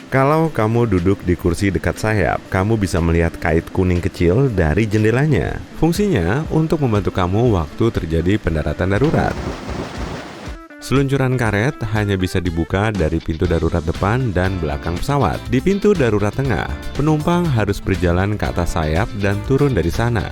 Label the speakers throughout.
Speaker 1: Kalau kamu duduk di kursi dekat sayap, kamu bisa melihat kait kuning kecil dari jendelanya. Fungsinya untuk membantu kamu waktu terjadi pendaratan darurat. Seluncuran karet hanya bisa dibuka dari pintu darurat depan dan belakang pesawat. Di pintu darurat tengah, penumpang harus berjalan ke atas sayap dan turun dari sana.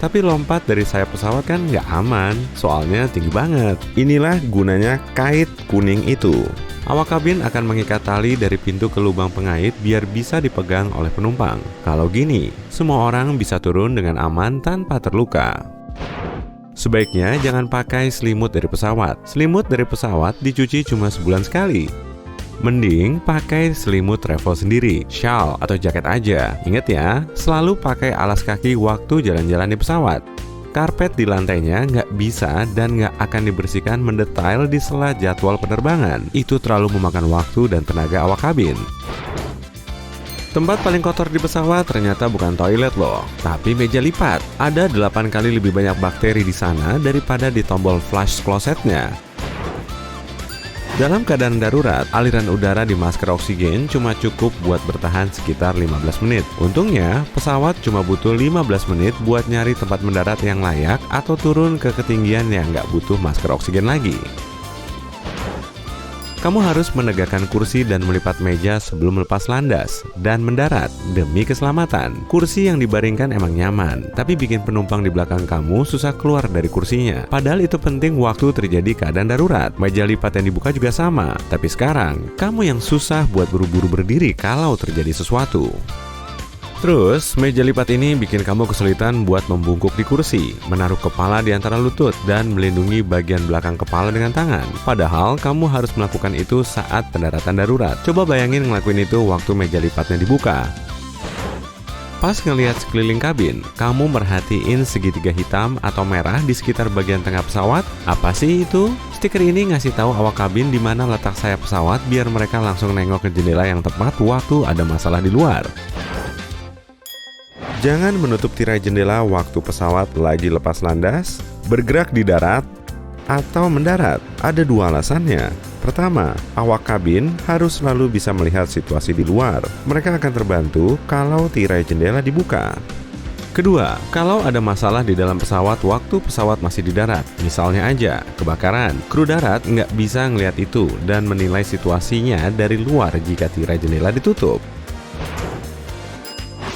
Speaker 1: Tapi lompat dari sayap pesawat kan nggak aman, soalnya tinggi banget. Inilah gunanya kait kuning itu. Awak kabin akan mengikat tali dari pintu ke lubang pengait biar bisa dipegang oleh penumpang. Kalau gini, semua orang bisa turun dengan aman tanpa terluka. Sebaiknya jangan pakai selimut dari pesawat. Selimut dari pesawat dicuci cuma sebulan sekali. Mending pakai selimut travel sendiri, shawl atau jaket aja. Ingat ya, selalu pakai alas kaki waktu jalan-jalan di pesawat. Karpet di lantainya nggak bisa dan nggak akan dibersihkan mendetail di sela jadwal penerbangan. Itu terlalu memakan waktu dan tenaga awak kabin. Tempat paling kotor di pesawat ternyata bukan toilet loh, tapi meja lipat. Ada 8 kali lebih banyak bakteri di sana daripada di tombol flush klosetnya. Dalam keadaan darurat, aliran udara di masker oksigen cuma cukup buat bertahan sekitar 15 menit. Untungnya, pesawat cuma butuh 15 menit buat nyari tempat mendarat yang layak atau turun ke ketinggian yang nggak butuh masker oksigen lagi. Kamu harus menegakkan kursi dan melipat meja sebelum melepas landas dan mendarat demi keselamatan. Kursi yang dibaringkan emang nyaman, tapi bikin penumpang di belakang kamu susah keluar dari kursinya. Padahal itu penting waktu terjadi keadaan darurat. Meja lipat yang dibuka juga sama, tapi sekarang kamu yang susah buat buru-buru berdiri kalau terjadi sesuatu. Terus, meja lipat ini bikin kamu kesulitan buat membungkuk di kursi, menaruh kepala di antara lutut, dan melindungi bagian belakang kepala dengan tangan. Padahal, kamu harus melakukan itu saat pendaratan darurat. Coba bayangin ngelakuin itu waktu meja lipatnya dibuka. Pas ngelihat sekeliling kabin, kamu merhatiin segitiga hitam atau merah di sekitar bagian tengah pesawat? Apa sih itu? Stiker ini ngasih tahu awak kabin di mana letak sayap pesawat biar mereka langsung nengok ke jendela yang tepat waktu ada masalah di luar. Jangan menutup tirai jendela waktu pesawat lagi lepas landas, bergerak di darat, atau mendarat. Ada 2 alasannya. Pertama, awak kabin harus selalu bisa melihat situasi di luar. Mereka akan terbantu kalau tirai jendela dibuka. Kedua, kalau ada masalah di dalam pesawat waktu pesawat masih di darat, misalnya aja kebakaran, kru darat nggak bisa ngelihat itu dan menilai situasinya dari luar jika tirai jendela ditutup.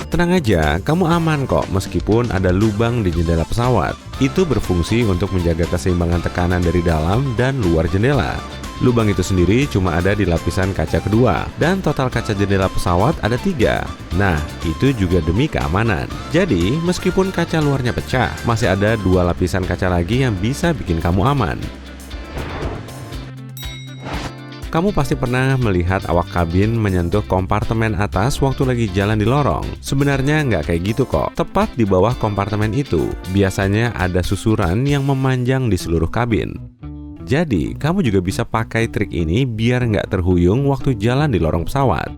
Speaker 1: Tenang aja, kamu aman kok meskipun ada lubang di jendela pesawat. Itu berfungsi untuk menjaga keseimbangan tekanan dari dalam dan luar jendela. Lubang itu sendiri cuma ada di lapisan kaca kedua, dan total kaca jendela pesawat ada 3. Nah, itu juga demi keamanan. Jadi, meskipun kaca luarnya pecah, masih ada 2 lapisan kaca lagi yang bisa bikin kamu aman. Kamu pasti pernah melihat awak kabin menyentuh kompartemen atas waktu lagi jalan di lorong. Sebenarnya nggak kayak gitu kok. Tepat di bawah kompartemen itu, biasanya ada susuran yang memanjang di seluruh kabin. Jadi, kamu juga bisa pakai trik ini biar nggak terhuyung waktu jalan di lorong pesawat.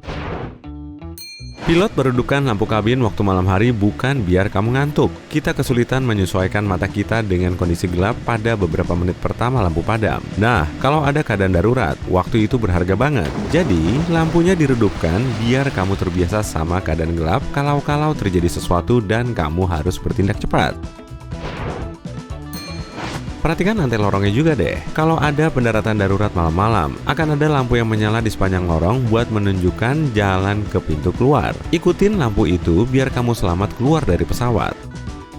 Speaker 1: Pilot meredupkan lampu kabin waktu malam hari bukan biar kamu ngantuk. Kita kesulitan menyesuaikan mata kita dengan kondisi gelap pada beberapa menit pertama lampu padam. Nah, kalau ada keadaan darurat, waktu itu berharga banget. Jadi, lampunya diredupkan biar kamu terbiasa sama keadaan gelap kalau terjadi sesuatu dan kamu harus bertindak cepat. Perhatikan lantai lorongnya juga deh. Kalau ada pendaratan darurat malam-malam, akan ada lampu yang menyala di sepanjang lorong buat menunjukkan jalan ke pintu keluar. Ikutin lampu itu biar kamu selamat keluar dari pesawat.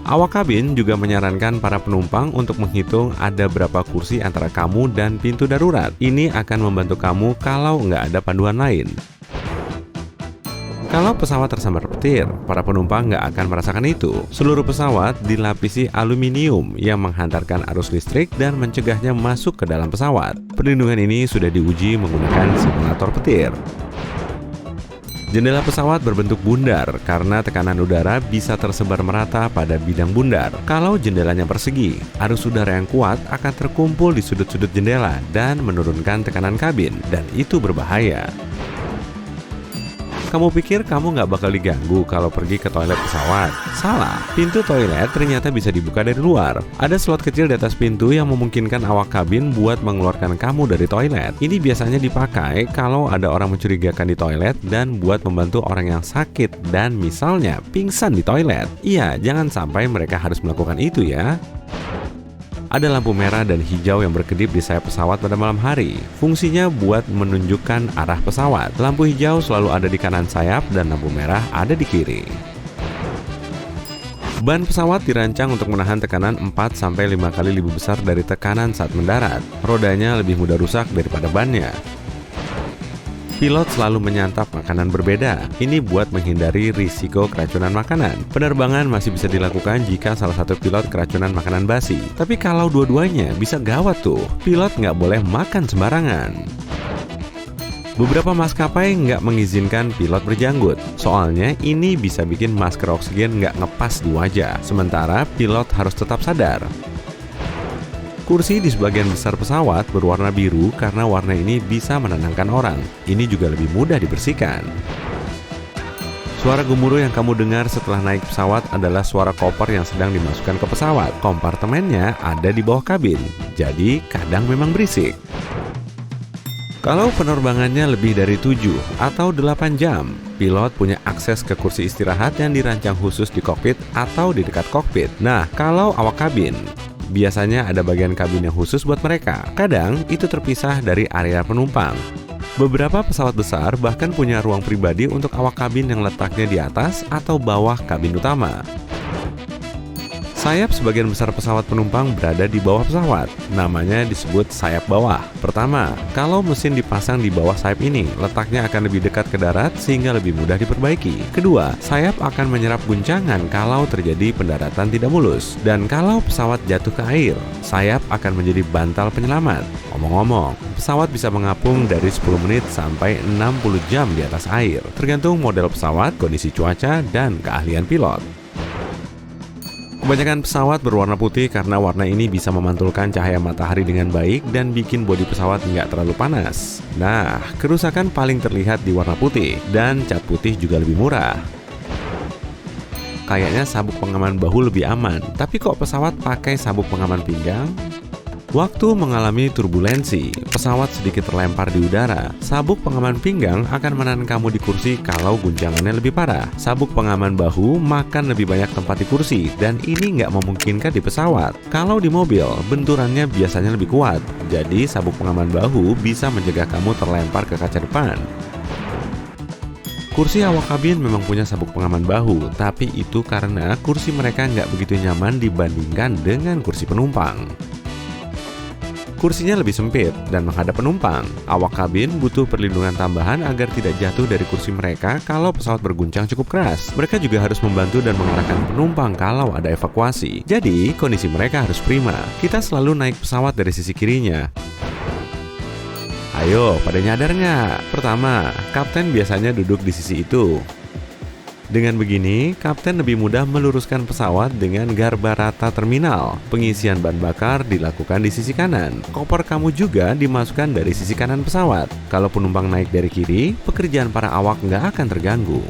Speaker 1: Awak kabin juga menyarankan para penumpang untuk menghitung ada berapa kursi antara kamu dan pintu darurat. Ini akan membantu kamu kalau nggak ada panduan lain. Kalau pesawat tersambar petir, para penumpang nggak akan merasakan itu. Seluruh pesawat dilapisi aluminium yang menghantarkan arus listrik dan mencegahnya masuk ke dalam pesawat. Perlindungan ini sudah diuji menggunakan simulator petir. Jendela pesawat berbentuk bundar karena tekanan udara bisa tersebar merata pada bidang bundar. Kalau jendelanya persegi, arus udara yang kuat akan terkumpul di sudut-sudut jendela dan menurunkan tekanan kabin, dan itu berbahaya. Kamu pikir kamu nggak bakal diganggu kalau pergi ke toilet pesawat? Salah, pintu toilet ternyata bisa dibuka dari luar. Ada slot kecil di atas pintu yang memungkinkan awak kabin buat mengeluarkan kamu dari toilet. Ini biasanya dipakai kalau ada orang mencurigakan di toilet dan buat membantu orang yang sakit dan misalnya pingsan di toilet. Iya, jangan sampai mereka harus melakukan itu ya. Ada lampu merah dan hijau yang berkedip di sayap pesawat pada malam hari. Fungsinya buat menunjukkan arah pesawat. Lampu hijau selalu ada di kanan sayap dan lampu merah ada di kiri. Ban pesawat dirancang untuk menahan tekanan 4-5 kali lebih besar dari tekanan saat mendarat. Rodanya lebih mudah rusak daripada bannya. Pilot selalu menyantap makanan berbeda. Ini buat menghindari risiko keracunan makanan. Penerbangan masih bisa dilakukan jika salah satu pilot keracunan makanan basi. Tapi kalau dua-duanya bisa gawat tuh. Pilot nggak boleh makan sembarangan. Beberapa maskapai nggak mengizinkan pilot berjanggut. Soalnya ini bisa bikin masker oksigen nggak ngepas di wajah. Sementara pilot harus tetap sadar. Kursi di sebagian besar pesawat berwarna biru karena warna ini bisa menenangkan orang. Ini juga lebih mudah dibersihkan. Suara gemuruh yang kamu dengar setelah naik pesawat adalah suara koper yang sedang dimasukkan ke pesawat. Kompartemennya ada di bawah kabin, jadi kadang memang berisik. Kalau penerbangannya lebih dari 7 atau 8 jam, pilot punya akses ke kursi istirahat yang dirancang khusus di kokpit atau di dekat kokpit. Nah, kalau awak kabin, biasanya ada bagian kabin yang khusus buat mereka. Kadang itu terpisah dari area penumpang. Beberapa pesawat besar bahkan punya ruang pribadi untuk awak kabin yang letaknya di atas atau bawah kabin utama. Sayap sebagian besar pesawat penumpang berada di bawah pesawat. Namanya disebut sayap bawah. Pertama, kalau mesin dipasang di bawah sayap ini, letaknya akan lebih dekat ke darat sehingga lebih mudah diperbaiki. Kedua, sayap akan menyerap guncangan kalau terjadi pendaratan tidak mulus. Dan kalau pesawat jatuh ke air, sayap akan menjadi bantal penyelamat. Omong-omong, pesawat bisa mengapung dari 10 menit sampai 60 jam di atas air, tergantung model pesawat, kondisi cuaca, dan keahlian pilot. Kebanyakan pesawat berwarna putih karena warna ini bisa memantulkan cahaya matahari dengan baik dan bikin bodi pesawat nggak terlalu panas. Nah, kerusakan paling terlihat di warna putih dan cat putih juga lebih murah. Kayaknya sabuk pengaman bahu lebih aman, tapi kok pesawat pakai sabuk pengaman pinggang? Waktu mengalami turbulensi, pesawat sedikit terlempar di udara. Sabuk pengaman pinggang akan menahan kamu di kursi kalau guncangannya lebih parah. Sabuk pengaman bahu makan lebih banyak tempat di kursi, dan ini nggak memungkinkan di pesawat. Kalau di mobil, benturannya biasanya lebih kuat. Jadi sabuk pengaman bahu bisa mencegah kamu terlempar ke kaca depan. Kursi awak kabin memang punya sabuk pengaman bahu, tapi itu karena kursi mereka nggak begitu nyaman dibandingkan dengan kursi penumpang. Kursinya lebih sempit dan menghadap penumpang. Awak kabin butuh perlindungan tambahan agar tidak jatuh dari kursi mereka kalau pesawat berguncang cukup keras. Mereka juga harus membantu dan mengarahkan penumpang kalau ada evakuasi. Jadi, kondisi mereka harus prima. Kita selalu naik pesawat dari sisi kirinya. Ayo, pada nyadar nggak? Pertama, kapten biasanya duduk di sisi itu. Dengan begini, kapten lebih mudah meluruskan pesawat dengan garba rata terminal. Pengisian bahan bakar dilakukan di sisi kanan. Koper kamu juga dimasukkan dari sisi kanan pesawat. Kalau penumpang naik dari kiri, pekerjaan para awak nggak akan terganggu.